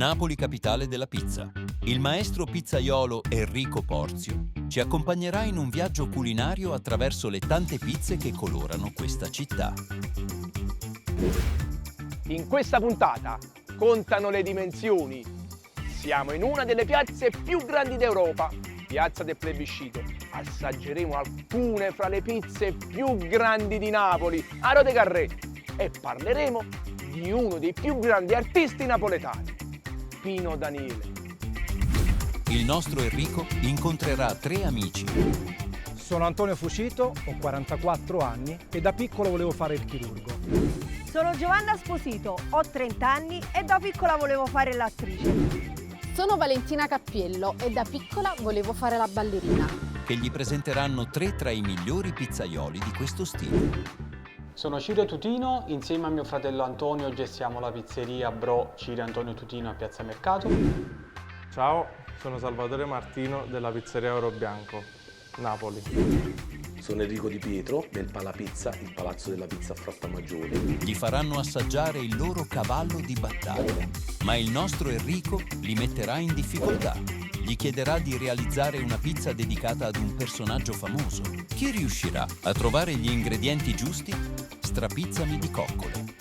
Napoli capitale della pizza. Il maestro pizzaiolo Enrico Porzio ci accompagnerà in un viaggio culinario attraverso le tante pizze che colorano questa città. In questa puntata contano le dimensioni. Siamo in una delle piazze più grandi d'Europa, Piazza del Plebiscito. Assaggeremo alcune fra le pizze più grandi di Napoli, a Rode Carré, e parleremo di uno dei più grandi artisti napoletani, Pino Daniele. Il nostro Enrico incontrerà 3 amici. Sono Antonio Fucito, ho 44 anni e da piccolo volevo fare il chirurgo. Sono Giovanna Sposito, ho 30 anni e da piccola volevo fare l'attrice. Sono Valentina Cappiello e da piccola volevo fare la ballerina. Che gli presenteranno 3 tra i migliori pizzaioli di questo stile. Sono Ciro Tutino, insieme a mio fratello Antonio gestiamo la pizzeria Bro Ciro Antonio Tutino a Piazza Mercato. Ciao, sono Salvatore Martino della pizzeria Oro Bianco, Napoli. Sono Enrico Di Pietro del Palapizza, il palazzo della pizza a Frattamaggiore. Gli faranno assaggiare il loro cavallo di battaglia, ma il nostro Enrico li metterà in difficoltà. Gli chiederà di realizzare una pizza dedicata ad un personaggio famoso. Chi riuscirà a trovare gli ingredienti giusti? Strapizzami di coccole.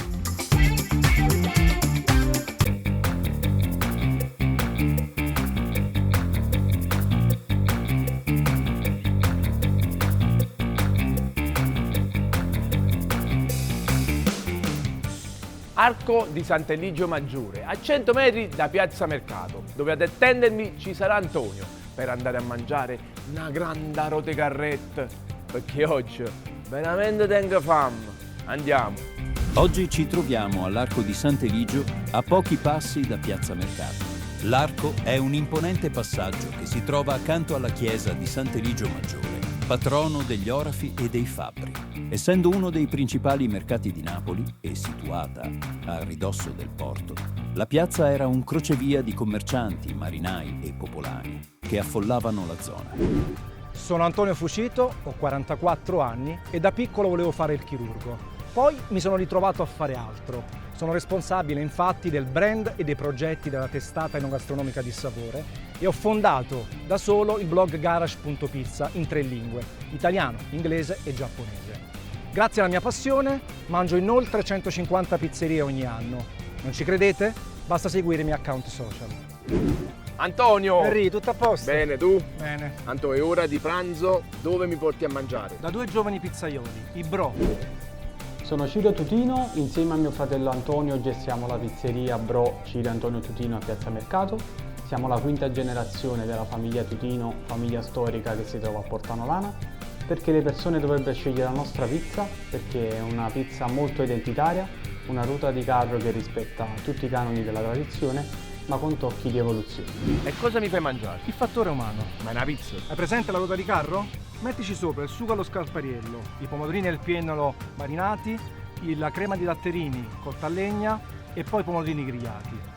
Arco di Sant'Eligio Maggiore, a 100 metri da Piazza Mercato, dove ad attendermi ci sarà Antonio per andare a mangiare una grande rote carrette, perché oggi veramente tengo fame. Andiamo! Oggi ci troviamo all'Arco di Sant'Eligio, a pochi passi da Piazza Mercato. L'arco è un imponente passaggio che si trova accanto alla chiesa di Sant'Eligio Maggiore, patrono degli orafi e dei fabbri. Essendo uno dei principali mercati di Napoli e situata a ridosso del porto, la piazza era un crocevia di commercianti, marinai e popolani che affollavano la zona. Sono Antonio Fucito, ho 44 anni e da piccolo volevo fare il chirurgo. Poi mi sono ritrovato a fare altro. Sono responsabile infatti del brand e dei progetti della testata enogastronomica Dissapore e ho fondato da solo il blog garage.pizza in 3 lingue, italiano, inglese e giapponese. Grazie alla mia passione mangio in oltre 150 pizzerie ogni anno. Non ci credete? Basta seguire i miei account social. Antonio! Henry, tutto a posto? Bene, tu? Bene. Antonio, è ora di pranzo, dove mi porti a mangiare? Da 2 giovani pizzaioli, i Bro. Sono Ciro Tutino, insieme a mio fratello Antonio gestiamo la pizzeria Bro Ciro Antonio Tutino a Piazza Mercato. Siamo la 5ª generazione della famiglia Tutino, famiglia storica che si trova a Portanolana. Perché le persone dovrebbero scegliere la nostra pizza, perché è una pizza molto identitaria, una ruta di carro che rispetta tutti i canoni della tradizione, ma con tocchi di evoluzione. E cosa mi fai mangiare? Il fattore umano. Ma è una pizza? Hai presente la ruota di carro? Mettici sopra il sugo allo scarpariello, i pomodorini e il piennolo marinati, la crema di datterini cotta a legna e poi i pomodorini grigliati.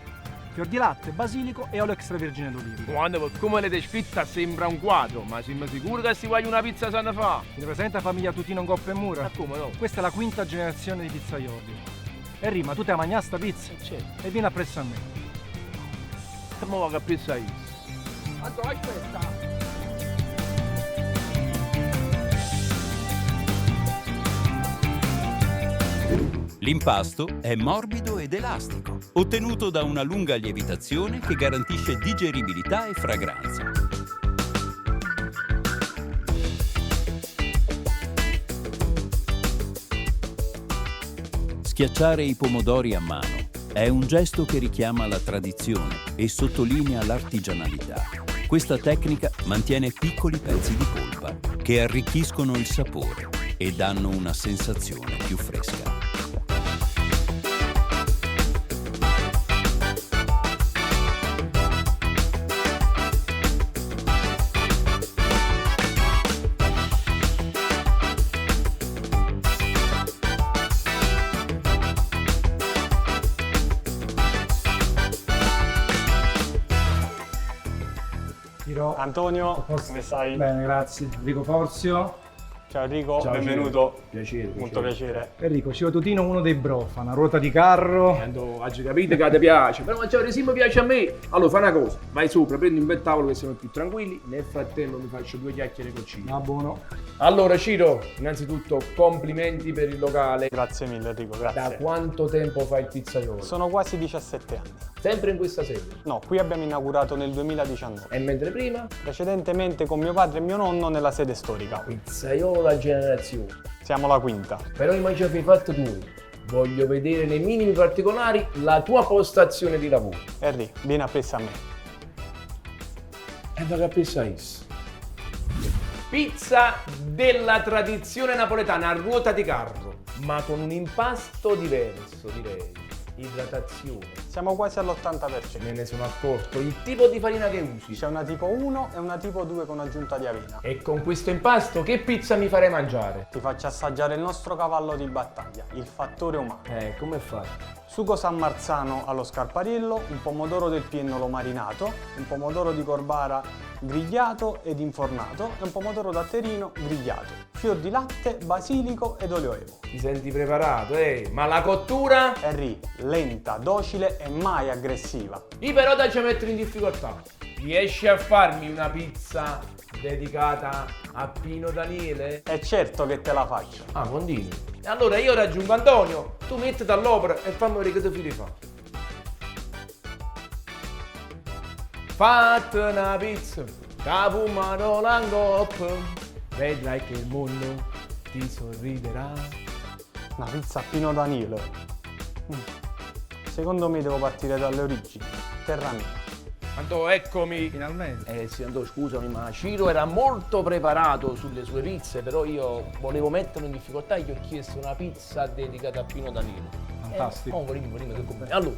Fior di latte, basilico e olio extravergine d'oliva. Quando per come le descritta sembra un quadro, ma siamo sicuri che si voglia una pizza sana fa? Ti presenta la famiglia Tutino in Coppa e Mura? Ma come no? Questa è la 5ª generazione di pizzaioli. Henry, ma tu te la mangiare sta pizza? Certo. E vieni appresso a me. Ma che pizza è? Antonio, aspetta! L'impasto è morbido ed elastico, ottenuto da una lunga lievitazione che garantisce digeribilità e fragranza. Schiacciare i pomodori a mano è un gesto che richiama la tradizione e sottolinea l'artigianalità. Questa tecnica mantiene piccoli pezzi di polpa che arricchiscono il sapore e danno una sensazione più fresca. Ciro. Antonio, come stai? Bene, grazie. Enrico Porzio. Ciao Enrico, Ciao, benvenuto. Piacere. Molto piacere. Enrico, Ciro Tutino, uno dei bro, fa una ruota di carro. Oggi capite che ti piace, però mangiare sì mi piace a me. Allora fai una cosa, vai sopra, prendi un bel tavolo che siamo più tranquilli, nel frattempo mi faccio 2 chiacchiere con Ciro. Ah, buono. Allora Ciro, innanzitutto complimenti per il locale. Grazie mille Enrico, Da grazie. quanto tempo fai il pizzaiolo? Sono quasi 17 anni. Sempre in questa sede. No, qui abbiamo inaugurato nel 2019. E mentre prima, Precedentemente con mio padre e mio nonno nella sede storica. pizzaiolo la generazione. Siamo la quinta. Però i mangiafi fatti tu. Voglio vedere nei minimi particolari la tua postazione di lavoro. Henry, vieni appresso a me. E da capire Pizza della tradizione napoletana a ruota di carro, ma con un impasto diverso, direi. Idratazione. Siamo quasi all'80%. Me ne sono accorto. Il tipo di farina che usi. C'è una tipo 1 e una tipo 2 con aggiunta di avena. E con questo impasto che pizza mi farei mangiare? Ti faccio assaggiare il nostro cavallo di battaglia, il fattore umano. Come fai? Sugo San Marzano allo scarpariello, un pomodoro del piennolo marinato, un pomodoro di Corbara grigliato ed infornato e un pomodoro datterino grigliato, fior di latte, basilico ed olio evo. Ti senti preparato, Ma la cottura? Henry, lenta, docile e mai aggressiva. Io però da ci mettere in difficoltà. Riesci a farmi una pizza dedicata a Pino Daniele? È certo che te la faccio. Ah, continui. E allora io raggiungo Antonio, tu mettiti all'opera e fammi vedere che ti fili fa. Fatta una pizza, capumano l'angop, vedrai che il mondo ti sorriderà. Una pizza a Pino Daniele. Secondo me devo partire dalle origini. Terra mia. Anto, eccomi. Finalmente. Sì, Anto, scusami, ma Ciro era molto preparato sulle sue pizze, però io volevo metterlo in difficoltà e gli ho chiesto una pizza dedicata a Pino Daniele. Fantastico. Volimi, che complimenti. Allora,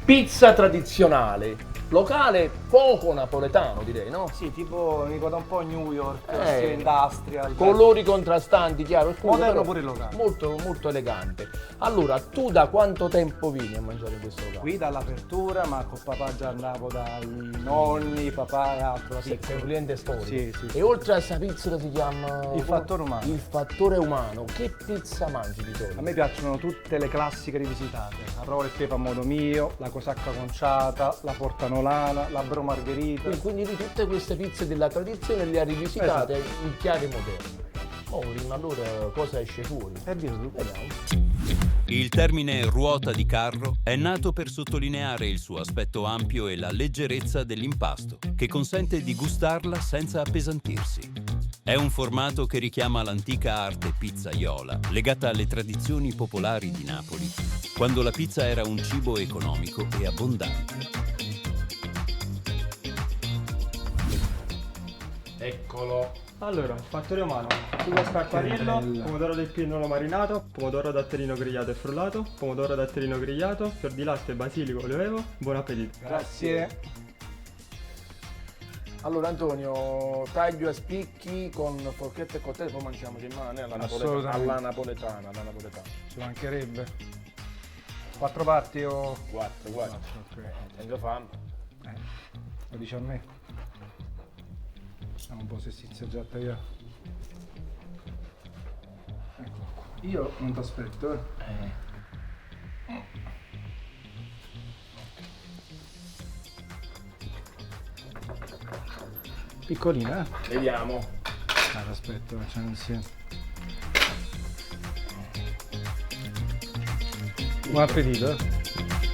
pizza tradizionale, locale poco napoletano, direi, no? Sì, tipo mi ricorda un po' New York, Eh, industrial. Colori contrastanti, chiaro, scuro, Moderno però pure locale. molto, molto elegante. Allora, tu da quanto tempo vieni a mangiare in questo locale? Qui dall'apertura, ma con papà già andavo dai nonni, papà e altro. da Sei un piccolo. cliente storico. Sì, sì. E oltre a questa pizza che si chiama... Il fattore umano. Il fattore umano. Che pizza mangi di solito? A me piacciono tutte le classiche rivisitate. La provola e pepe a modo mio, la cosacca conciata, la portanolana, la bro margherita. Quindi tu tutte queste pizze della tradizione le ha rivisitate in chiave moderne. Allora cosa esce fuori? Vediamo. Il termine ruota di carro è nato per sottolineare il suo aspetto ampio e la leggerezza dell'impasto, che consente di gustarla senza appesantirsi. È un formato che richiama l'antica arte pizzaiola, legata alle tradizioni popolari di Napoli, quando la pizza era un cibo economico e abbondante. Eccolo. Allora, fattore umano, sugo scarpariello, pomodoro del piennolo marinato, pomodoro datterino grigliato e frullato, pomodoro datterino grigliato, fior di latte, basilico, olio evo, buon appetito. Grazie. Allora Antonio, taglio a spicchi con forchetta e coltello, poi mangiamoci in mano alla Assolutamente. napoletana. Ci mancherebbe. 4 parti o... 4. Ok. Tengo fame. Lo dice a me. Vediamo un po' se si è già tagliato. Ecco qua. Io non ti aspetto, Piccolina, Vediamo. aspetta, facciamo insieme. Buon appetito,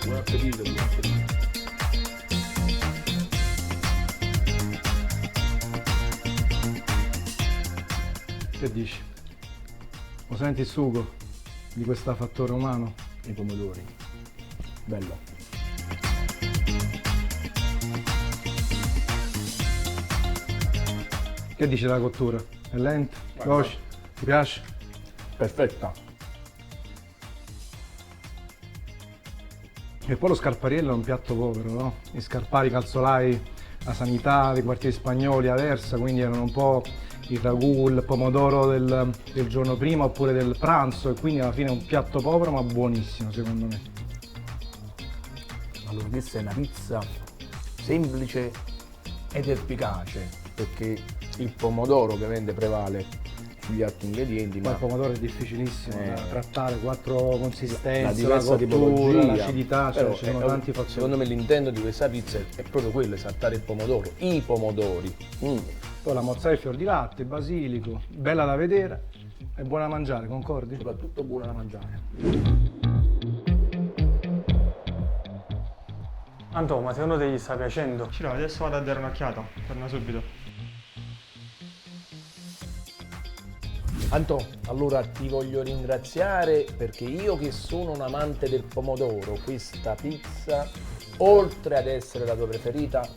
Buon appetito, buon appetito. Che dici? Lo senti il sugo di questo fattore umano? I pomodori. Bello. Che dici della cottura? È lenta? Veloce? Ti piace? Perfetta. E poi lo scarpariello è un piatto povero, no? Gli scarpari, i calzolai, la sanità, i quartieri spagnoli, Aversa, quindi erano un po' il ragù, il pomodoro del giorno prima oppure del pranzo, e quindi alla fine è un piatto povero ma buonissimo secondo me. Allora, questa è una pizza semplice ed efficace, perché il pomodoro ovviamente prevale sugli altri ingredienti. Poi Ma il pomodoro è difficilissimo da trattare, 4 consistenze, la diversa cottura, tipologia, l'acidità, cioè però ci sono tanti fattori. secondo me l'intento di questa pizza è proprio quello, esaltare il pomodoro, i pomodori. Poi la mozzarella, il fior di latte, il basilico, bella da vedere e buona da mangiare, concordi? Soprattutto buona da mangiare. Anto, ma secondo te gli sta piacendo? Ciro, adesso vado a dare un'occhiata, torna subito. Anto, allora ti voglio ringraziare perché io che sono un amante del pomodoro, questa pizza, oltre ad essere la tua preferita,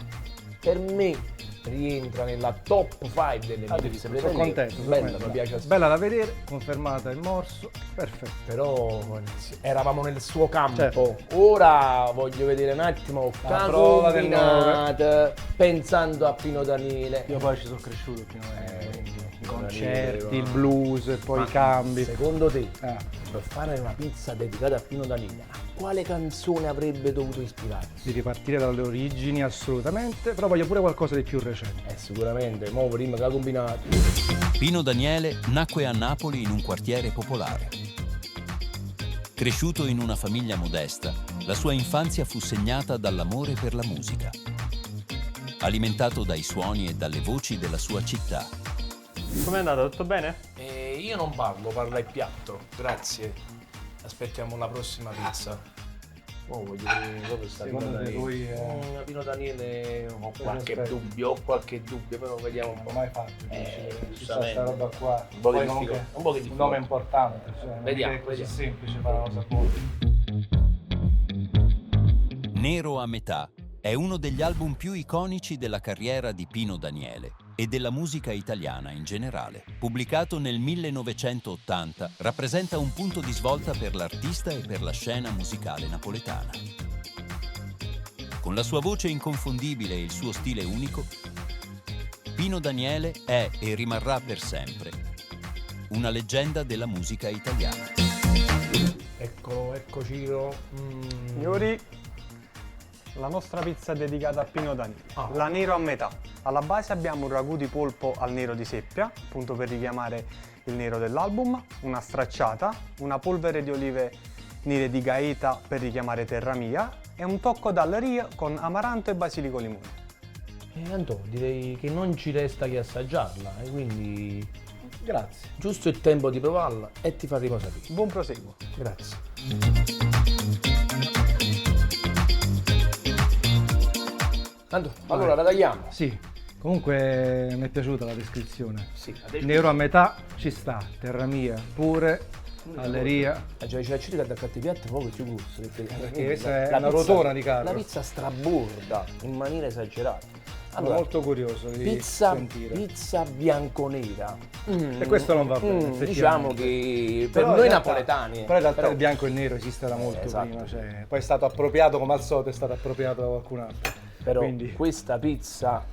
per me rientra nella top 5 delle mie pizze preferite. Sono contento, Bella, mi piace assai. bella da vedere, confermata il morso, perfetto. Però eravamo nel suo campo. Certo. Ora voglio vedere un attimo La prova del combinata, pensando a Pino Daniele. Io poi ci sono cresciuto fino a i Daniele, concerti, va. il blues e poi i cambi. Secondo te, Eh. per fare una pizza dedicata a Pino Daniele, a quale canzone avrebbe dovuto ispirarsi? Di ripartire dalle origini assolutamente, però voglio pure qualcosa di più recente. Sicuramente, mo prima che ha combinato. Pino Daniele nacque a Napoli in un quartiere popolare. Cresciuto in una famiglia modesta, la sua infanzia fu segnata dall'amore per la musica, alimentato dai suoni e dalle voci della sua città. Com'è andata? Tutto bene? Io non parlo, parla il piatto. Grazie. Aspettiamo la prossima pizza. Oh, voglio vedere dove sta Pino Secondo te Daniele. lui è- Pino Daniele ho qualche aspetta. dubbio, però vediamo un po'. mai fatto, giustamente. sta roba qua. Un po' che Poi difficile, un po' che un nome difficile. importante, cioè, non Vediamo, è così vediamo. semplice fare una cosa buona. Nero a metà è uno degli album più iconici della carriera di Pino Daniele e della musica italiana in generale. Pubblicato nel 1980, rappresenta un punto di svolta per l'artista e per la scena musicale napoletana. Con la sua voce inconfondibile e il suo stile unico, Pino Daniele è e rimarrà per sempre una leggenda della musica italiana. Ecco Ciro. Signori, la nostra pizza è dedicata a Pino Daniele, la nero a metà. Alla base abbiamo un ragù di polpo al nero di seppia, appunto per richiamare il nero dell'album, una stracciata, una polvere di olive nere di Gaeta per richiamare terra mia e un tocco d'alleria con amaranto e basilico limone. Anto, direi che non ci resta che assaggiarla, e quindi Grazie. giusto il tempo di provarla e ti faremo sapere. Buon proseguo. Grazie. Anto, allora la tagliamo. Sì, comunque mi è piaciuta la descrizione. Sì, Nero a metà ci sta, terra mia pure, alleria. Cioè ci da accatti piatti proprio più gusto. Perché questa è una rotona di carro. La pizza straborda in maniera esagerata. Sono molto curioso di sentire. Pizza bianconera. E questo non va bene, effettivamente. Diciamo che per Però in noi realtà- napoletani. Però in realtà il bianco e il nero esiste da molto esatto. prima, cioè, poi è stato appropriato come al solito, è stato appropriato da qualcun altro. Però Quindi questa pizza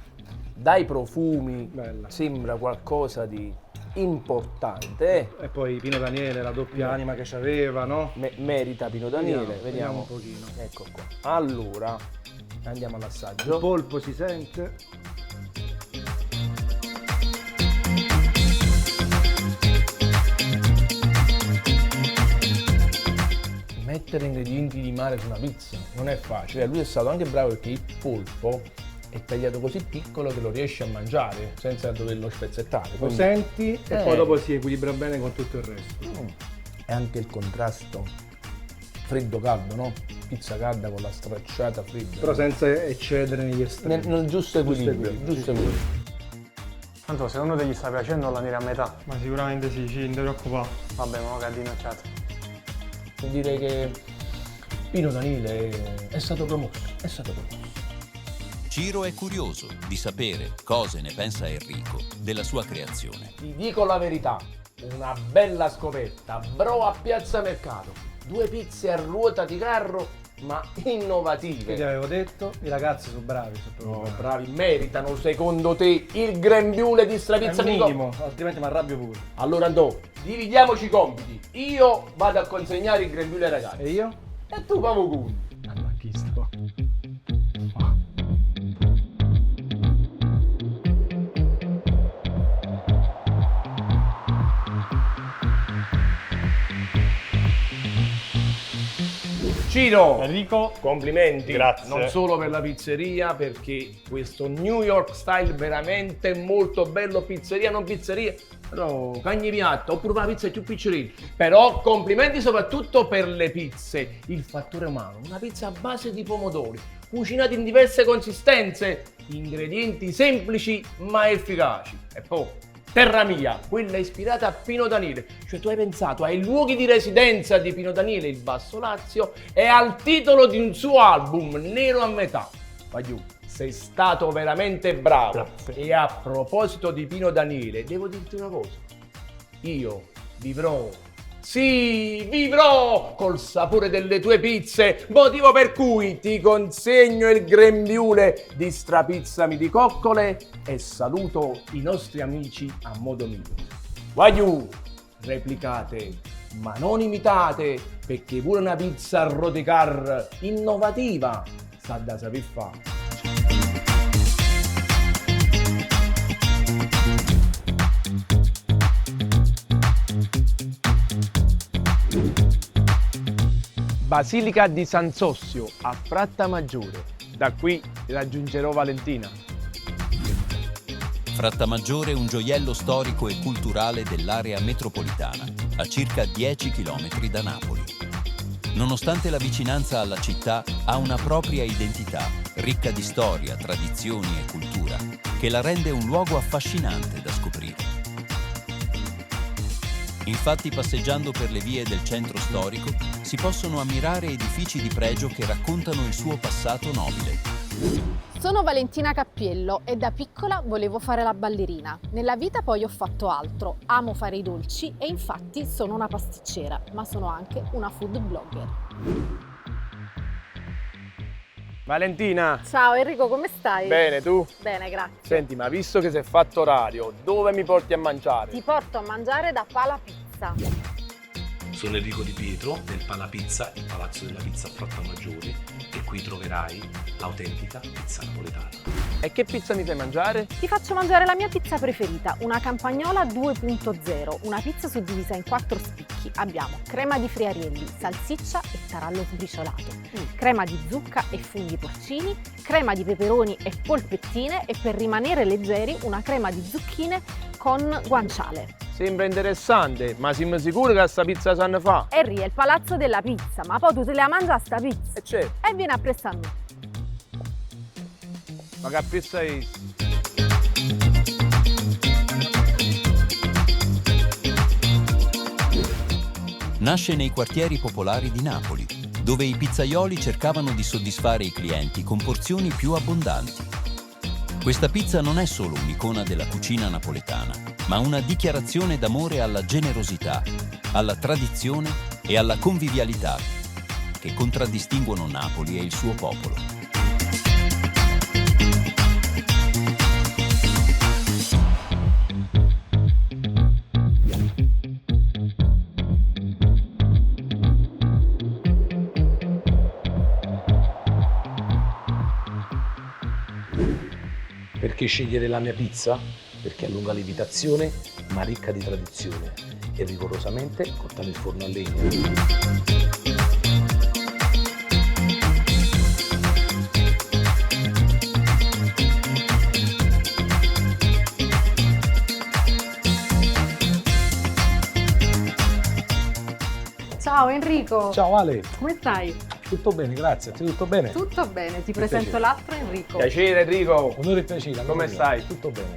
dai profumi Bella. sembra qualcosa di importante. E poi Pino Daniele, la doppia anima che c'aveva, no? Merita Pino Daniele, Vediamo un pochino. Ecco qua. Allora, andiamo Il all'assaggio. polpo si sente. Mettere ingredienti di mare su una pizza non è facile. Lui è stato anche bravo perché il polpo è tagliato così piccolo che lo riesce a mangiare senza doverlo spezzettare. Lo Quindi- senti e poi dopo si equilibra bene con tutto il resto. E anche il contrasto freddo-caldo, no? Pizza calda con la stracciata fredda. Però senza eccedere negli estremi. Nel giusto equilibrio. Giusto equilibrio. Anto, secondo te gli sta piacendo la nera a metà? Ma sicuramente sì, ci non ti preoccupare. Vabbè, ma che dinocciate. Direi che Pino Daniele è stato promosso. Ciro è curioso di sapere cosa ne pensa Enrico della sua creazione. Ti dico la verità, una bella scoperta, bro a Piazza Mercato. 2 pizze a ruota di carro, ma innovative. Che ti avevo detto, i ragazzi sono bravi. Sono proprio No, bravi. bravi, meritano secondo te il grembiule di Stravizza È il minimo, altrimenti mi arrabbio pure. Allora Andò, dividiamoci i compiti. Io vado a consegnare il grembiule ai ragazzi. E io? E tu Pavucuni. Allora, chi sto? Ciro, Enrico, complimenti. Grazie. Non solo per la pizzeria, perché questo New York style veramente molto bello, pizzeria, non pizzeria, però cagni piatto, oppure la pizza è più piccerina. Però complimenti soprattutto per le pizze, il fattore umano, una pizza a base di pomodori, cucinati in diverse consistenze, ingredienti semplici ma efficaci. E poi Terra Mia, quella ispirata a Pino Daniele, cioè tu hai pensato ai luoghi di residenza di Pino Daniele, il Basso Lazio, e al titolo di un suo album, Nero a metà. Vai giù, sei stato veramente bravo. Grazie. E a proposito di Pino Daniele, devo dirti una cosa, io vivrò, sì, vivrò col sapore delle tue pizze, motivo per cui ti consegno il grembiule di Strapizzami di coccole e saluto i nostri amici a modo mio. Vai giù, replicate, ma non imitate, perché pure una pizza a roticar innovativa sa da saper fare. Basilica di San Sossio a Frattamaggiore. Da qui raggiungerò Valentina. Frattamaggiore è un gioiello storico e culturale dell'area metropolitana, a circa 10 km da Napoli. Nonostante la vicinanza alla città, ha una propria identità, ricca di storia, tradizioni e cultura, che la rende un luogo affascinante da scoprire. Infatti, passeggiando per le vie del centro storico, si possono ammirare edifici di pregio che raccontano il suo passato nobile. Sono Valentina Cappiello e da piccola volevo fare la ballerina. Nella vita poi ho fatto altro, amo fare i dolci e infatti sono una pasticcera, ma sono anche una food blogger. Valentina, Ciao Enrico, come stai? bene tu? Bene, grazie. Senti, ma visto che si è fatto orario, dove mi porti a mangiare? Ti porto a mangiare da Palapizza. Sono Enrico Di Pietro del Palapizza, il palazzo della pizza a Frattamaggiore, e qui troverai l'autentica pizza napoletana. E che pizza mi fai mangiare? Ti faccio mangiare la mia pizza preferita, una Campagnola 2.0, una pizza suddivisa in 4 spicchi. Abbiamo crema di friarielli, salsiccia e tarallo sbriciolato, crema di zucca e funghi porcini, crema di peperoni e polpettine e per rimanere leggeri una crema di zucchine con guanciale. Sembra interessante, ma siamo sicuri che questa pizza sanno fa? Henry è il palazzo della pizza, ma poi tu te la mangia sta pizza E c'è, e vieni a prestare a me. ma che pizza è? Nasce nei quartieri popolari di Napoli, dove i pizzaioli cercavano di soddisfare i clienti con porzioni più abbondanti. Questa pizza non è solo un'icona della cucina napoletana, ma una dichiarazione d'amore alla generosità, alla tradizione e alla convivialità che contraddistinguono Napoli e il suo popolo. Perché scegliere la mia pizza? Perché è a lunga lievitazione, ma ricca di tradizione e rigorosamente cotta nel forno a legna. Ciao Enrico, Ciao Ale, come stai? tutto bene, grazie. A te tutto bene? Tutto bene, ti presento l'altro Enrico. Piacere Enrico, Onore e piacere. come amico mio. stai? Tutto bene.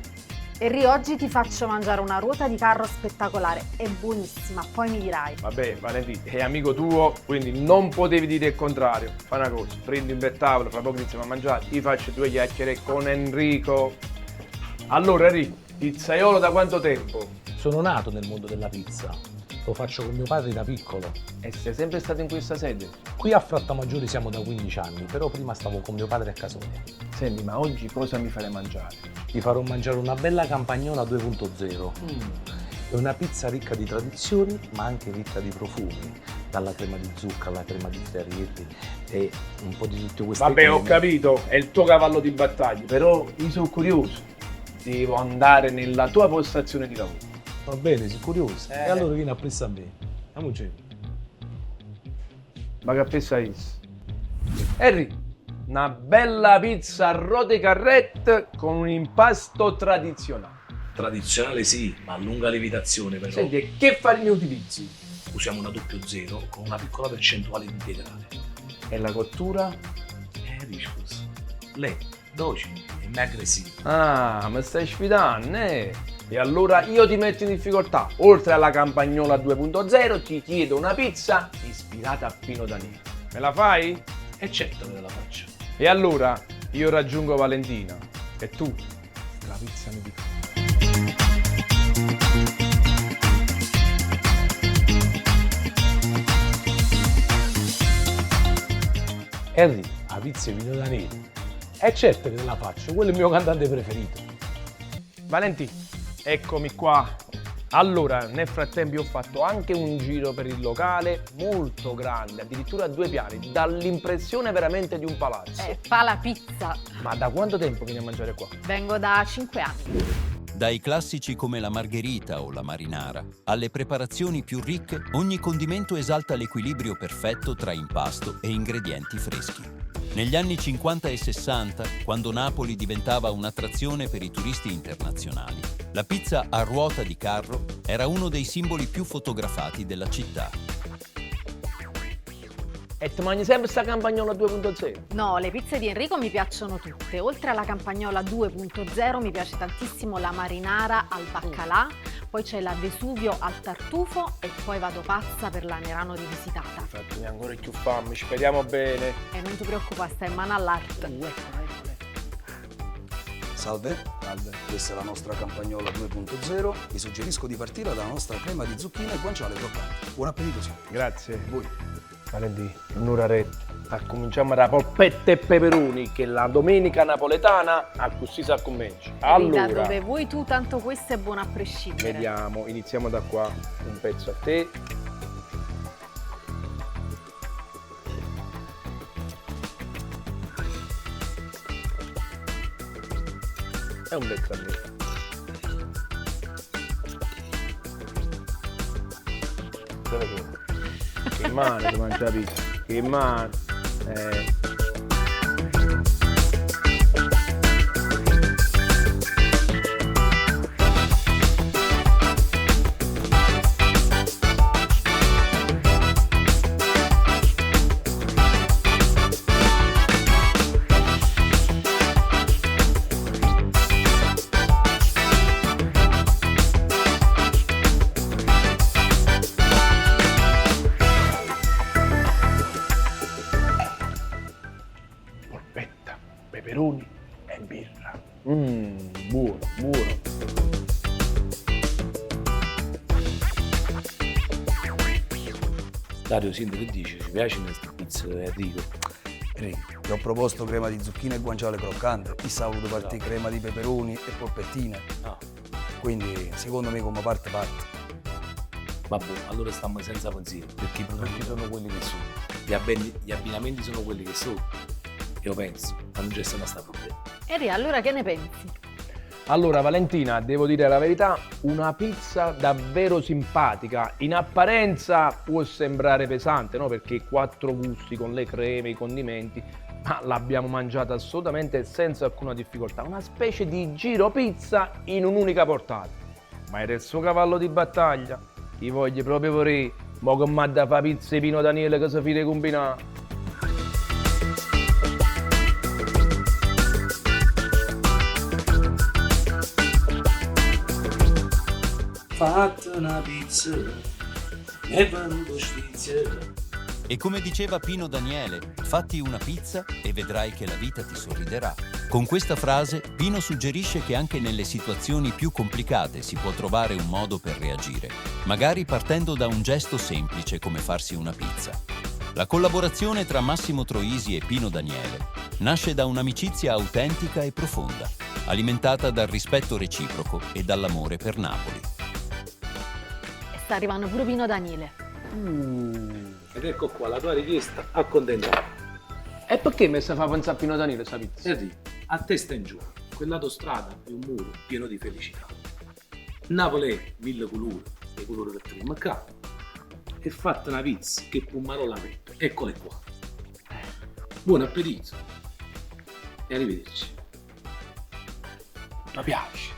Enrico, oggi ti faccio mangiare una ruota di carro spettacolare, è buonissima, poi mi dirai. Vabbè, Valentina, è amico tuo, quindi non potevi dire il contrario. Fai una cosa, prendi un bel tavolo, fra poco iniziamo a mangiare, ti faccio 2 chiacchiere con Enrico. Allora Enrico, pizzaiolo da quanto tempo? Sono nato nel mondo della pizza, lo faccio con mio padre da piccolo. E sei sempre stato in questa sede? Qui a Frattamaggiore siamo da 15 anni, però prima stavo con mio padre a Casonia. Senti, ma oggi cosa mi farei mangiare? Ti farò mangiare una bella Campagnola 2.0. È una pizza ricca di tradizioni, ma anche ricca di profumi, dalla crema di zucca alla crema di friarielli e un po' di tutte queste Vabbè, ho creme. capito, è il tuo cavallo di battaglia, però io sono curioso. Devo andare nella tua postazione di lavoro. Va bene, sei curioso? E allora vieni a presa a me. Andiamoci. Ma che pizza è? Henry, una bella pizza a rode carrette con un impasto tradizionale. Tradizionale sì, ma a lunga lievitazione però. Senti, e che farine utilizzi? Usiamo una 00 con una piccola percentuale di integrale. E la cottura? Riscus. Lei, dolce e aggressivo. Ah, mi stai sfidando, eh? E allora io ti metto in difficoltà. Oltre alla Campagnola 2.0 ti chiedo una pizza ispirata a Pino Daniele. Me la fai? E certo che la faccio. E allora io raggiungo Valentina e tu la pizza mi dici. Henry, la pizza di Pino Daniele. E certo che te la faccio, quello è il mio cantante preferito. Valentina, eccomi qua. Allora, nel frattempo io ho fatto anche un giro per il locale molto grande, addirittura 2 piani, dall'impressione veramente di un palazzo. Fa la pizza. Ma da quanto tempo vieni a mangiare qua? Vengo da 5 anni. Dai classici come la margherita o la marinara, alle preparazioni più ricche, ogni condimento esalta l'equilibrio perfetto tra impasto e ingredienti freschi. Negli anni 50 e 60, quando Napoli diventava un'attrazione per i turisti internazionali, la pizza a ruota di carro era uno dei simboli più fotografati della città. E ti mangi sempre sta Campagnola 2.0? No, le pizze di Enrico mi piacciono tutte. Oltre alla Campagnola 2.0 mi piace tantissimo la marinara al baccalà, poi c'è la Vesuvio al tartufo e poi vado pazza per la Nerano rivisitata. Infatti mi ancora più fame, speriamo bene. E non ti preoccupare, stai in mano all'arte. Salve. Salve, questa è la nostra Campagnola 2.0. Vi suggerisco di partire dalla nostra crema di zucchine e guanciale croccante. Buon appetito, signore. Grazie. Voi. Valentina, un'oretta. Cominciamo da polpette e peperoni, che la domenica napoletana a così si accomincia. Allora, dove vuoi tu, tanto questo è buono a prescindere. vediamo, iniziamo da qua. Un pezzo a te. E un pezzo a me. Dove sono? Che male ti mangia la pizza, che male. Peperoni e birra. Buono, buono. Dario, senti che dici? Ci piacciono queste pizze, Enrico? Ti ho proposto crema di zucchine e guanciale croccante. Chissà, ho voluto partire crema di peperoni e polpettine. No. Quindi, secondo me, come parte. Vabbè, allora stiamo senza pensiero, perché i prodotti sono quelli che sono. Gli abbinamenti sono quelli che sono. Io penso, ma non c'è stato sta problema. Eri, allora che ne pensi? Allora Valentina, devo dire la verità, una pizza davvero simpatica. In apparenza può sembrare pesante, no? Perché 4 gusti con le creme, i condimenti, ma l'abbiamo mangiata assolutamente senza alcuna difficoltà. Una specie di giro pizza in un'unica portata. Ma era il suo cavallo di battaglia. Ti voglio proprio vorrei, mo che m'ha da fa pizza Pino Daniele che si fide combinare. Fatto una pizza, è venuto sfizio. E come diceva Pino Daniele, fatti una pizza e vedrai che la vita ti sorriderà. Con questa frase, Pino suggerisce che anche nelle situazioni più complicate si può trovare un modo per reagire, magari partendo da un gesto semplice come farsi una pizza. La collaborazione tra Massimo Troisi e Pino Daniele nasce da un'amicizia autentica e profonda, alimentata dal rispetto reciproco e dall'amore per Napoli. Sta arrivando pure Pino Daniele. Ed ecco qua, la tua richiesta accontentata. E perché mi sta fa pensare a Pino Daniele sta pizza? Enrico, a testa in giù, quell'autostrada è un muro pieno di felicità. Napoli è 1000 colori, i colori del primo mercato. e fatta una pizza che pumarola petto. Eccole qua. Buon appetito e arrivederci. Mi piace.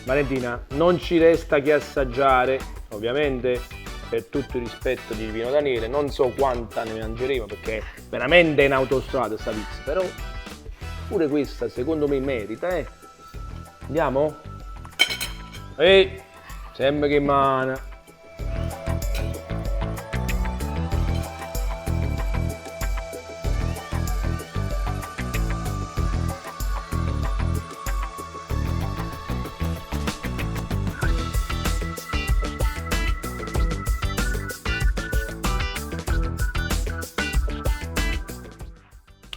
Valentina, non ci resta che assaggiare, ovviamente, per tutto il rispetto di Pino Daniele, non so quanta ne mangeremo perché è veramente in autostrada sta pizza, però pure questa secondo me merita, Andiamo? Sembra che mana.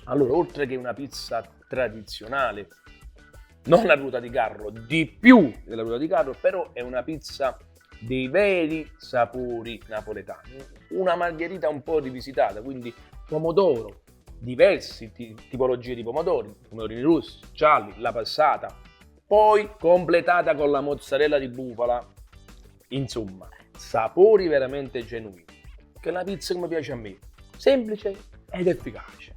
Allora, oltre che una pizza tradizionale, non la ruota di carro, di più della ruota di carro, però è una pizza dei veri sapori napoletani. Una margherita un po' rivisitata, quindi pomodoro, diverse tipologie di pomodorini rossi, gialli, la passata, poi completata con la mozzarella di bufala. Insomma, sapori veramente genuini. Che è una pizza come piace a me, semplice ed efficace.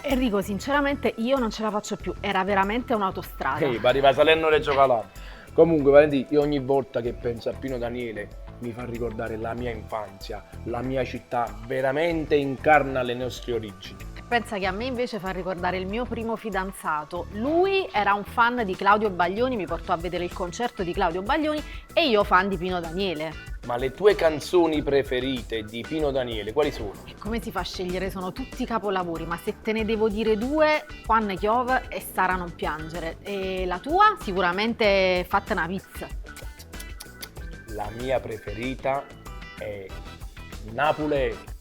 Enrico, sinceramente io non ce la faccio più, era veramente un'autostrada. Arriva Salerno-Reggio Calabria. Comunque, Valentina, io ogni volta che penso a Pino Daniele mi fa ricordare la mia infanzia, la mia città, veramente incarna le nostre origini. Pensa che a me invece fa ricordare il mio primo fidanzato. Lui era un fan di Claudio Baglioni, mi portò a vedere il concerto di Claudio Baglioni e io fan di Pino Daniele. Ma le tue canzoni preferite di Pino Daniele quali sono? E come si fa a scegliere? Sono tutti capolavori, ma se te ne devo dire due, Juan Chiove e Sara non piangere. E la tua? Sicuramente Fatta una pizza. La mia preferita è Napoli.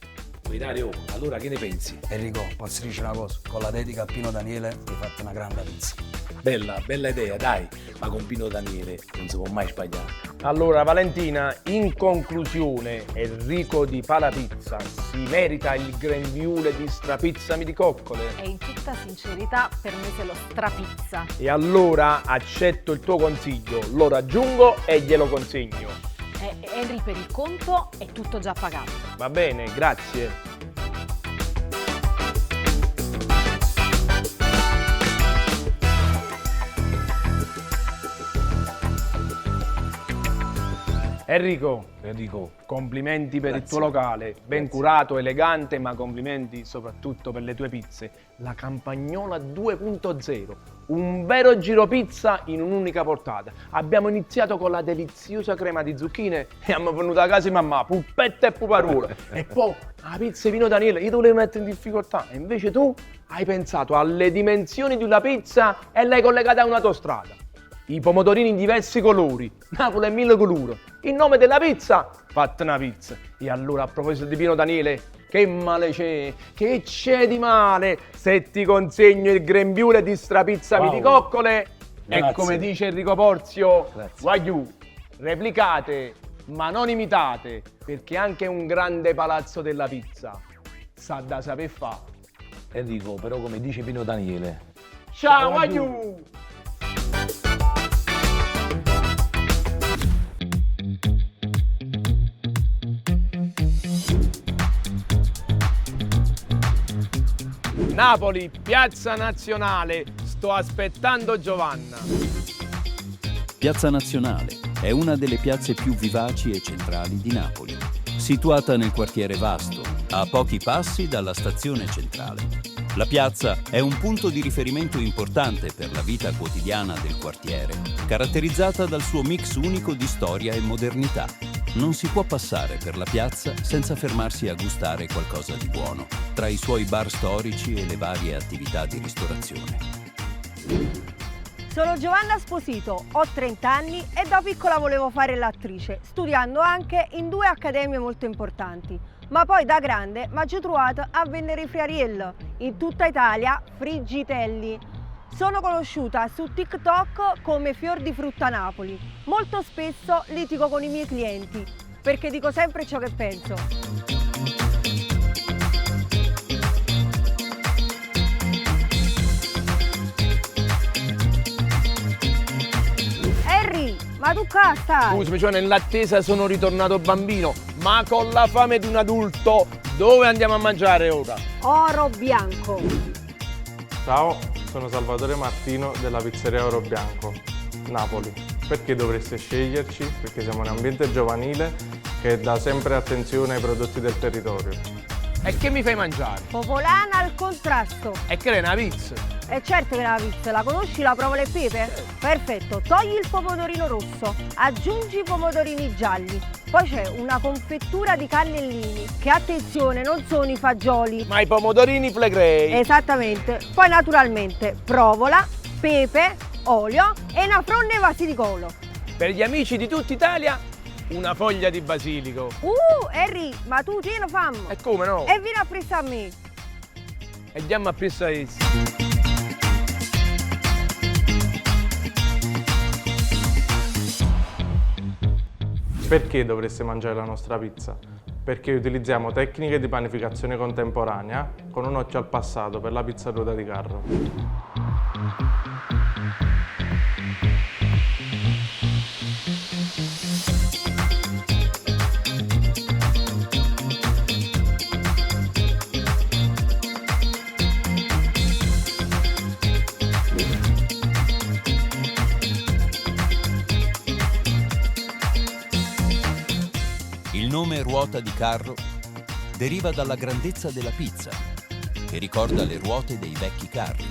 Dario, allora che ne pensi? Enrico, posso dire una cosa? Con la dedica a Pino Daniele hai fatto una grande pizza. Bella idea, dai, ma con Pino Daniele non si può mai sbagliare. Allora Valentina, in conclusione, Enrico di Palapizza si merita il grembiule di Strapizzami di coccole? E in tutta sincerità per me se lo strapizza. E allora accetto il tuo consiglio, lo raggiungo e glielo consegno. Henry, per il conto è tutto già pagato. Va bene, grazie. Enrico, complimenti per il tuo locale, ben curato, elegante, ma complimenti soprattutto per le tue pizze. La Campagnola 2.0, un vero giro pizza in un'unica portata. Abbiamo iniziato con la deliziosa crema di zucchine e abbiamo venuto a casa mamma, puppetta e puparuola. E poi la pizza Pino Daniele, io ti volevo mettere in difficoltà, e invece tu hai pensato alle dimensioni di una pizza e l'hai collegata a un'autostrada. I pomodorini in diversi colori, Napoli è 1000 colori. Il nome della pizza, Fatta una pizza. E allora, a proposito di Pino Daniele, che male c'è? Che c'è di male se ti consegno il grembiule di Strapizzami di coccole? Grazie. E come dice Enrico Porzio, guagliù, replicate, ma non imitate, perché anche un grande palazzo della pizza sa da saper fare. Enrico, però come dice Pino Daniele. Ciao guagliù! Napoli, Piazza Nazionale, sto aspettando Giovanna. Piazza Nazionale è una delle piazze più vivaci e centrali di Napoli, situata nel quartiere Vasto, a pochi passi dalla stazione centrale. La piazza è un punto di riferimento importante per la vita quotidiana del quartiere, caratterizzata dal suo mix unico di storia e modernità. Non si può passare per la piazza senza fermarsi a gustare qualcosa di buono, tra i suoi bar storici e le varie attività di ristorazione. Sono Giovanna Sposito, ho 30 anni e da piccola volevo fare l'attrice, studiando anche in 2 accademie molto importanti. ma poi da grande mi ho trovato a vendere i friarielli in tutta Italia, Friggitelli. Sono conosciuta su TikTok come Fior di Frutta Napoli. Molto spesso litigo con i miei clienti perché dico sempre ciò che penso. Harry, ma tu qua stai? Scusami, cioè nell'attesa sono ritornato bambino, ma con la fame di un adulto. Dove andiamo a mangiare ora? Oro Bianco. Ciao, sono Salvatore Martino della pizzeria Oro Bianco, Napoli. Perché dovreste sceglierci? Perché siamo un ambiente giovanile che dà sempre attenzione ai prodotti del territorio. E che mi fai mangiare? Popolana al contrasto. E che è una pizza? E certo che è una pizza, la conosci la provola e pepe? Perfetto, togli il pomodorino rosso, aggiungi i pomodorini gialli, poi c'è una confettura di cannellini, che attenzione non sono i fagioli. Ma i pomodorini flegrei. Esattamente, poi naturalmente provola, pepe, olio e una fronda basilicolo. Per gli amici di tutta Italia, una foglia di basilico. Harry, ma tu tieni fame? E come no? E vieni a prestare a me. E andiamo a prestare. Perché dovreste mangiare la nostra pizza? Perché utilizziamo tecniche di panificazione contemporanea con un occhio al passato per la pizza a ruota di carro. Il nome ruota di carro deriva dalla grandezza della pizza, che ricorda le ruote dei vecchi carri.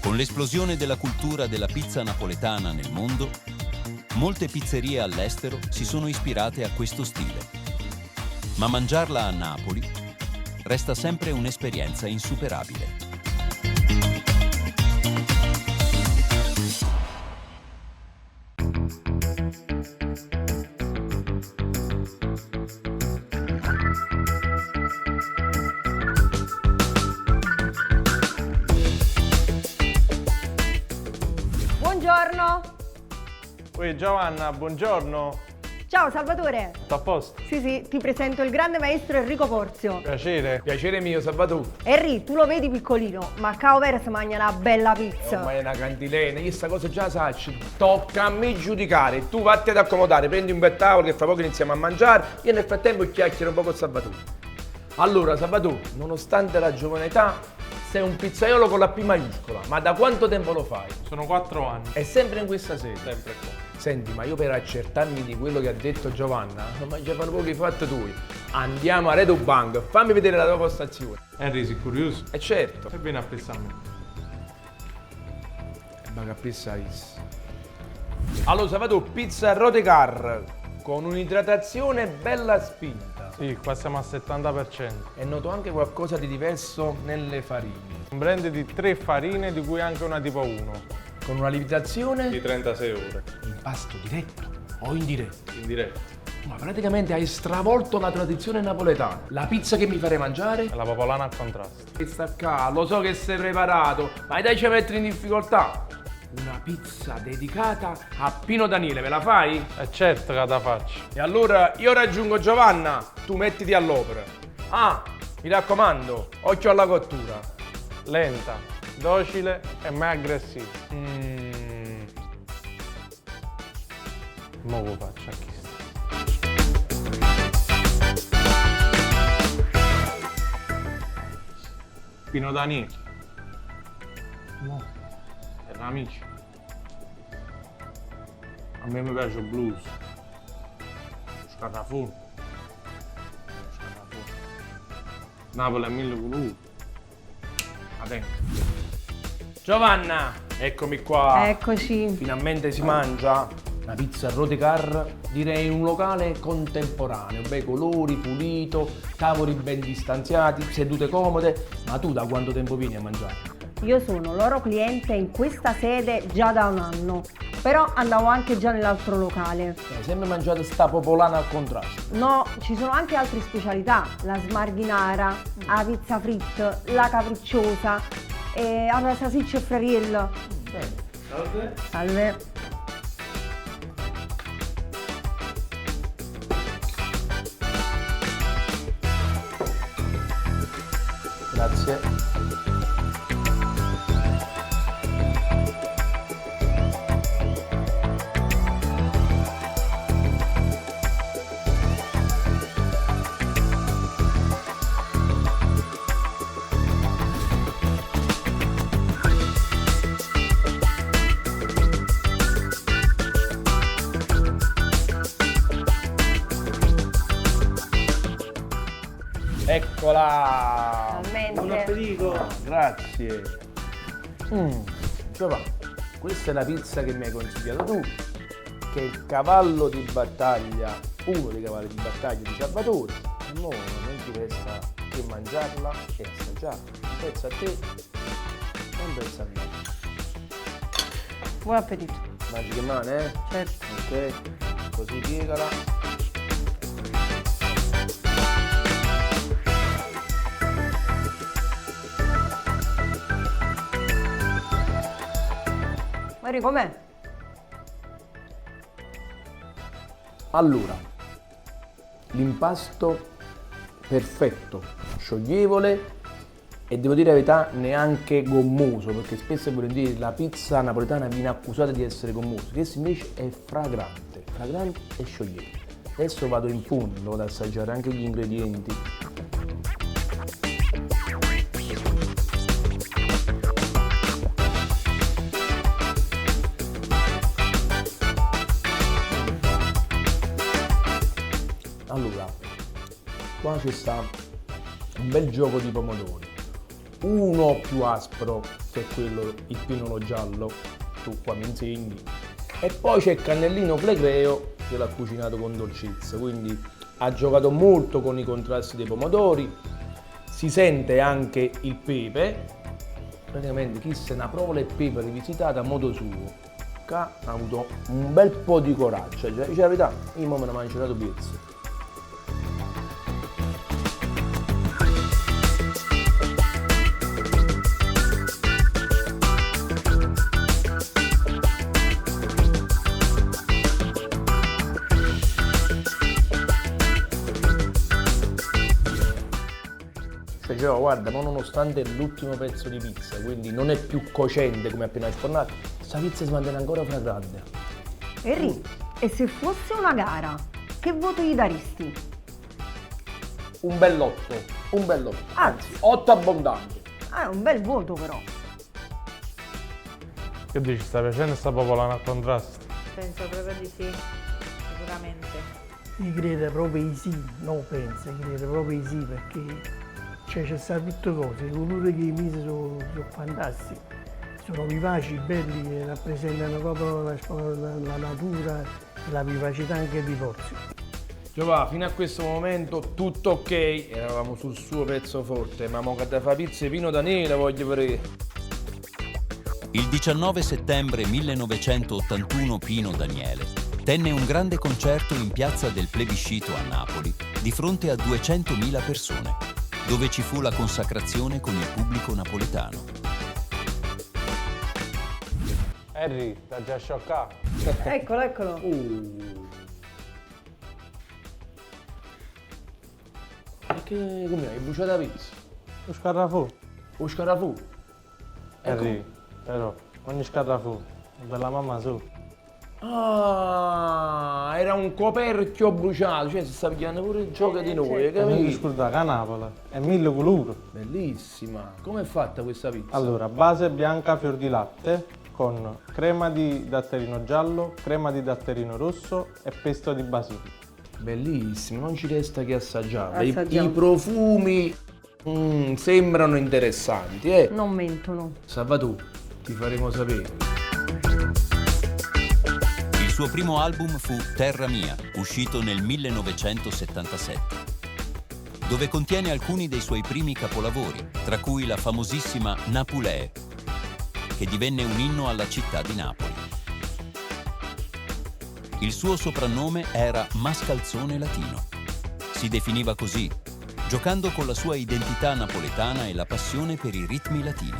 Con l'esplosione della cultura della pizza napoletana nel mondo, molte pizzerie all'estero si sono ispirate a questo stile. Ma mangiarla a Napoli resta sempre un'esperienza insuperabile. Buongiorno. Oi Giovanna, buongiorno. Ciao Salvatore. Tutto a posto? Sì, ti presento il grande maestro Enrico Porzio. Piacere. Piacere mio, Salvatore. Henry, tu lo vedi piccolino, ma a Over si mangia una bella pizza. Ma è una cantilena, io sta cosa già la so. Tocca a me giudicare. Tu vatti ad accomodare, prendi un bel tavolo che fra poco iniziamo a mangiare. Io nel frattempo chiacchiero un po' con Salvatore. Allora, Salvatore, nonostante la giovane età, sei un pizzaiolo con la P maiuscola. Ma da quanto tempo lo fai? Sono 4 anni. È sempre in questa sede? Sempre qua. Senti, ma io per accertarmi di quello che ha detto Giovanna, non mangiavano pochi fatti tu. Andiamo a Redo Bank, fammi vedere la tua postazione. Henry, sei curioso? E certo. E vieni a pensarmi. Ma che pensai? Allora, Salvatore, pizza a Rodecar con un'idratazione bella spinta. Sì, qua siamo al 70%. E noto anche qualcosa di diverso nelle farine. Un blend di 3 farine, di cui anche una tipo 1. Con una lievitazione di 36 ore. Impasto diretto o indiretto? Indiretto. Ma praticamente hai stravolto la tradizione napoletana. La pizza che mi farei mangiare? È la popolana al contrasto. Che sta qua, lo so che sei preparato, ma dai ci mettere in difficoltà. Una pizza dedicata a Pino Daniele, me la fai? È certo che la faccio. E allora io raggiungo Giovanna, tu mettiti all'opera. Ah, mi raccomando, occhio alla cottura. Lenta, docile e mai aggressiva. Mo lo faccio anche. Pino Daniele. No. Per amici. A me mi piace il blues. Scarrafone. Napoli a 1000 colori. Attento. Giovanna, eccomi qua. Eccoci. Finalmente si mangia una pizza a Rodecar, direi in un locale contemporaneo, bei colori, pulito, tavoli ben distanziati, sedute comode. Ma tu da quanto tempo vieni a mangiare? Io sono loro cliente in questa sede già da un anno, però andavo anche già nell'altro locale. Sempre mangiato sta popolana al contrasto. No, ci sono anche altre specialità, la smarghinara, la pizza fritta, la capricciosa, e la salsiccia e friariello. Bene. Salve. Salve. Grazie. Eccola! Finalmente. Buon appetito! Grazie! Giovanni, questa è la pizza che mi hai consigliato tu, che è il cavallo di battaglia, uno dei cavalli di battaglia di Salvatore. E mo non ti resta che mangiarla e assaggiarla. Un pezzo a te e un pezzo a me. Buon appetito. Mangi che mane, eh? Certo. Ok, così piegala. Mari, com'è? Allora, l'impasto perfetto, scioglievole e devo dire la verità neanche gommoso, perché spesso e volentieri la pizza napoletana viene accusata di essere gommosa, questo invece è fragrante e scioglievole. Adesso vado in fondo, vado ad assaggiare anche gli ingredienti. Allora, qua ci sta un bel gioco di pomodori, uno più aspro che è quello, il pinolo giallo, tu qua mi insegni, e poi c'è il cannellino flegreo che l'ha cucinato con dolcezza, quindi ha giocato molto con i contrasti dei pomodori, si sente anche il pepe, praticamente chi se ne provola e pepe rivisitata a modo suo, che ha avuto un bel po' di coraggio, cioè, dice la verità, io me ne mangio due pezzi. Cioè, guarda, ma nonostante l'ultimo pezzo di pizza, quindi non è più cocente come appena infornato, questa pizza si mantiene ancora fragrante. Henry, e se fosse una gara, che voto gli daresti? Un bell'otto, anzi 8 abbondanti. Ah, è un bel voto però. Che dici, sta piacendo sta popolana al contrasto? Penso proprio di sì, sicuramente. Io credo proprio di sì, no penso, credo proprio di sì perché c'è stato tutte cose, i colori che i misi sono fantastici, sono vivaci, belli, e rappresentano proprio la natura e la vivacità anche di Porzio. Giovanni, fino a questo momento tutto ok, eravamo sul suo pezzo forte, ma mo che da fa pizza Pino Daniele voglio vedere. Il 19 settembre 1981 Pino Daniele tenne un grande concerto in piazza del Plebiscito a Napoli di fronte a 200.000 persone, dove ci fu la consacrazione con il pubblico napoletano. Henry, sta già scioccato. Eccolo. Perché come hai bruciato la pizza? Lo scarafù. Lo scarafù? Henry, però, ogni scarafù, della mamma su. Ah, era un coperchio bruciato, cioè si sta pigliando pure il gioco di noi, hai Non capito? scordate, a Napoli, è 1000 colori. Bellissima. Come è fatta questa pizza? Allora, base bianca fior di latte con crema di datterino giallo, crema di datterino rosso e pesto di basilico. Bellissimo, non ci resta che assaggiarla. Assaggiamo. I profumi sembrano interessanti, eh? Non mentono. Salvatore, ti faremo sapere. Il suo primo album fu Terra Mia, uscito nel 1977, dove contiene alcuni dei suoi primi capolavori, tra cui la famosissima Napulè, che divenne un inno alla città di Napoli. Il suo soprannome era Mascalzone Latino. Si definiva così, giocando con la sua identità napoletana e la passione per i ritmi latini.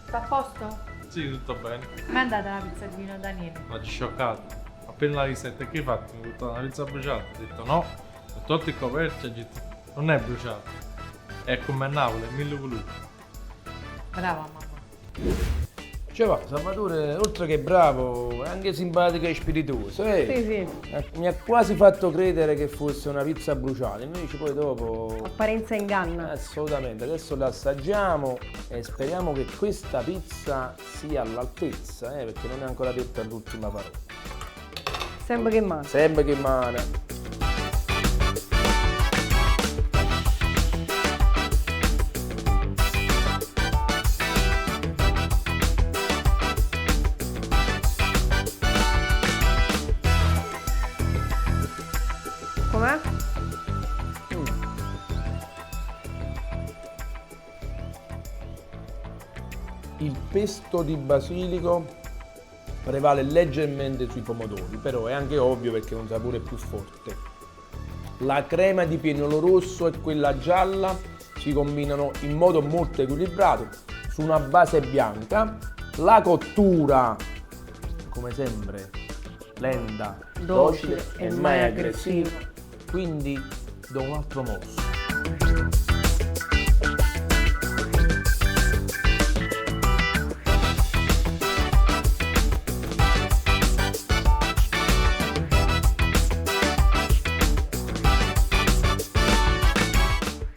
Sta a posto? Sì, tutto bene. Ma è andata la pizza di Pino Daniele? Ma ci scioccato. Appena la ricetta che hai fatto? Mi hai buttato una pizza bruciata. Ho detto no, ho tolto il coperchio e ho detto non è bruciata. È come a Napoli, è 1000 volumi. Brava mamma. Cioè va, Salvatore, oltre che bravo, è anche simpatico e spiritoso, Sì. Mi ha quasi fatto credere che fosse una pizza bruciata, invece poi dopo... Apparenza inganna. Assolutamente, adesso la assaggiamo e speriamo che questa pizza sia all'altezza, perché non è ancora detta l'ultima parola. Sembra che manca. Sembra che mana. Com'è? Il pesto di basilico prevale leggermente sui pomodori, però è anche ovvio perché è un sapore più forte. La crema di pienolo rosso e quella gialla si combinano in modo molto equilibrato su una base bianca. La cottura, come sempre, lenta, docile e mai aggressiva. Quindi do un altro mosso.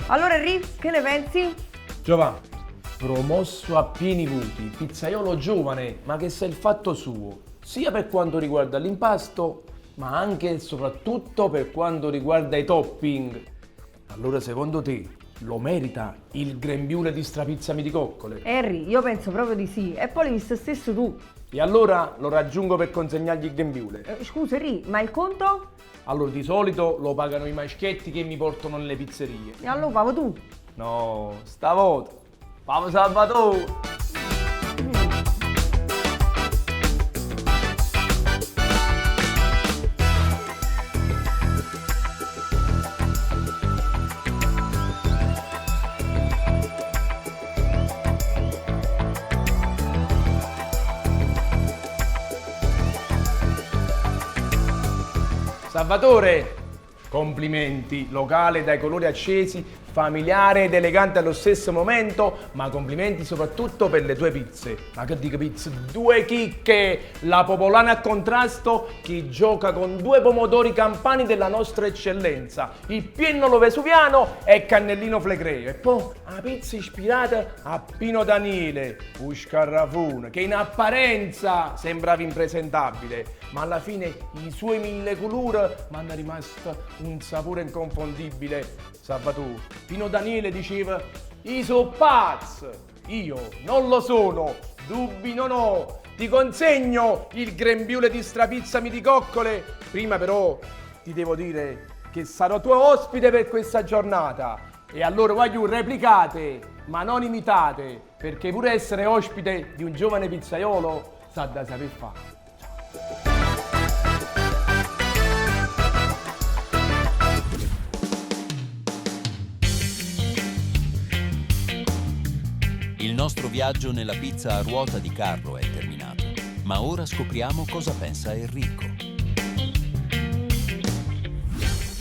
Allora Henry, che ne pensi? Giovanni, promosso a pieni voti, pizzaiolo giovane ma che sa il fatto suo, sia per quanto riguarda l'impasto ma anche e soprattutto per quanto riguarda i topping. Allora secondo te lo merita il grembiule di strapizzami di coccole? Henry, io penso proprio di sì. E poi l'hai visto stesso tu. E allora lo raggiungo per consegnargli il grembiule. Scusa Henry, ma il conto? Allora di solito lo pagano i maschietti che mi portano nelle pizzerie. E allora pago tu? No, stavolta pago Salvatore. Salvatore, complimenti, locale dai colori accesi, familiare ed elegante allo stesso momento, ma complimenti soprattutto per le tue pizze. Ma che dico pizze? Due chicche, la popolana a contrasto che gioca con due pomodori campani della nostra eccellenza, il piennolo vesuviano e il cannellino flegreo. E poi una pizza ispirata a Pino Daniele, un scarrafone, che in apparenza sembrava impresentabile, ma alla fine i suoi 1000 colore mi hanno rimasto un sapore inconfondibile. Salvatore, Pino Daniele diceva: "I so pazzi". Io non lo sono, dubbi non ho. Ti consegno il grembiule di strapizzami di coccole. Prima però ti devo dire che sarò tuo ospite per questa giornata. E allora voglio replicate, ma non imitate, perché pure essere ospite di un giovane pizzaiolo sa da saper fare. Il nostro viaggio nella pizza a ruota di carro è terminato, ma ora scopriamo cosa pensa Enrico.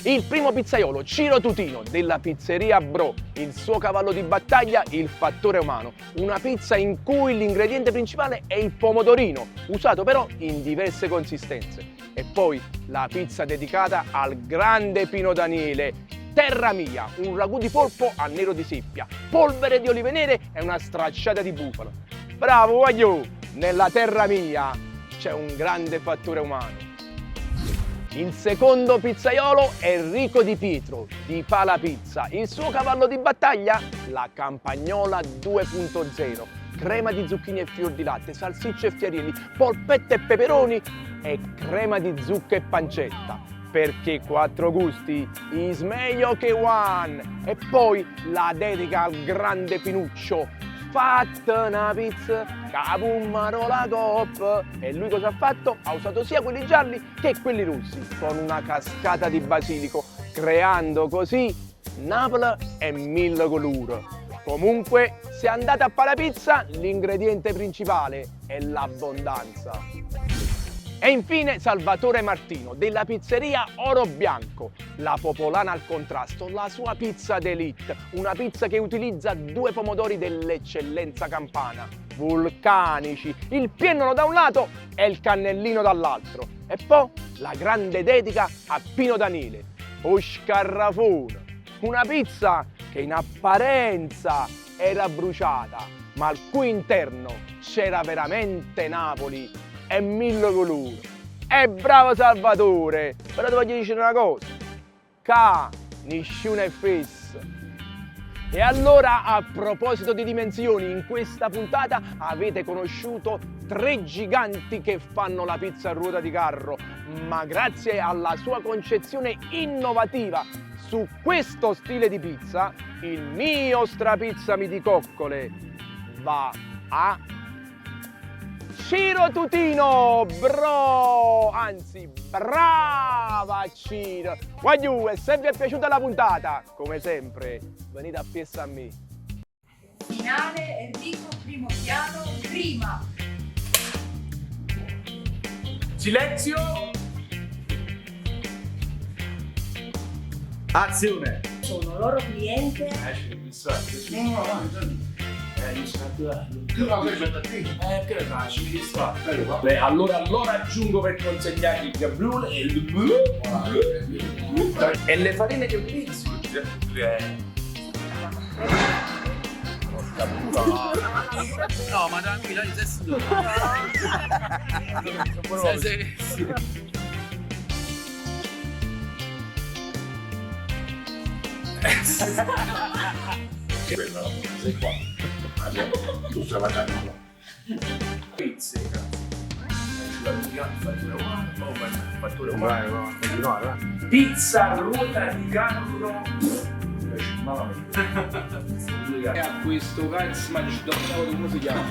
Il primo pizzaiolo, Ciro Tutino, della pizzeria Bro, il suo cavallo di battaglia, il fattore umano. Una pizza in cui l'ingrediente principale è il pomodorino, usato però in diverse consistenze. E poi la pizza dedicata al grande Pino Daniele, Terra Mia, un ragù di polpo a nero di seppia, polvere di olive nere e una stracciata di bufalo. Bravo, voglio! Nella Terra Mia c'è un grande fattore umano. Il secondo pizzaiolo è Enrico Di Pietro, di Pala Pizza. Il suo cavallo di battaglia? La Campagnola 2.0. Crema di zucchine e fior di latte, salsicce e fiarielli, polpette e peperoni e crema di zucca e pancetta. Perché 4 gusti is meglio che one. E poi la dedica al grande Pinuccio, fatta una pizza, capumarola cop. E lui cosa ha fatto? Ha usato sia quelli gialli che quelli rossi, con una cascata di basilico, creando così Napoli e 1000 colori. Comunque, se andate a fare la pizza, l'ingrediente principale è l'abbondanza. E infine Salvatore Martino della pizzeria Oro Bianco, la popolana al contrasto, la sua pizza d'élite, una pizza che utilizza 2 pomodori dell'eccellenza campana, vulcanici, il piennolo da un lato e il cannellino dall'altro. E poi la grande dedica a Pino Daniele, o scarrafone, una pizza che in apparenza era bruciata, ma al cui interno c'era veramente Napoli e 1000 colori. E bravo Salvatore! Però ti voglio dire una cosa, nessuno è fisso. E allora, a proposito di dimensioni, in questa puntata avete conosciuto 3 giganti che fanno la pizza a ruota di carro, ma grazie alla sua concezione innovativa su questo stile di pizza, il mio strapizza di coccole va a Ciro Tutino, bro! Anzi, brava Ciro! Guagliù, e se vi è piaciuta la puntata, come sempre, venite a piessa a me. Finale, Enrico, primo piano, prima. Silenzio! Azione! Sono loro cliente. Beh, allora aggiungo per consegnargli il blu e le farine che utilizzo. No, ma tranquilla, sei qua. Tu stai facendo pizze, fattura umana. Pizza a ruota di carro. E a questo carisma di cittadino, come si chiama?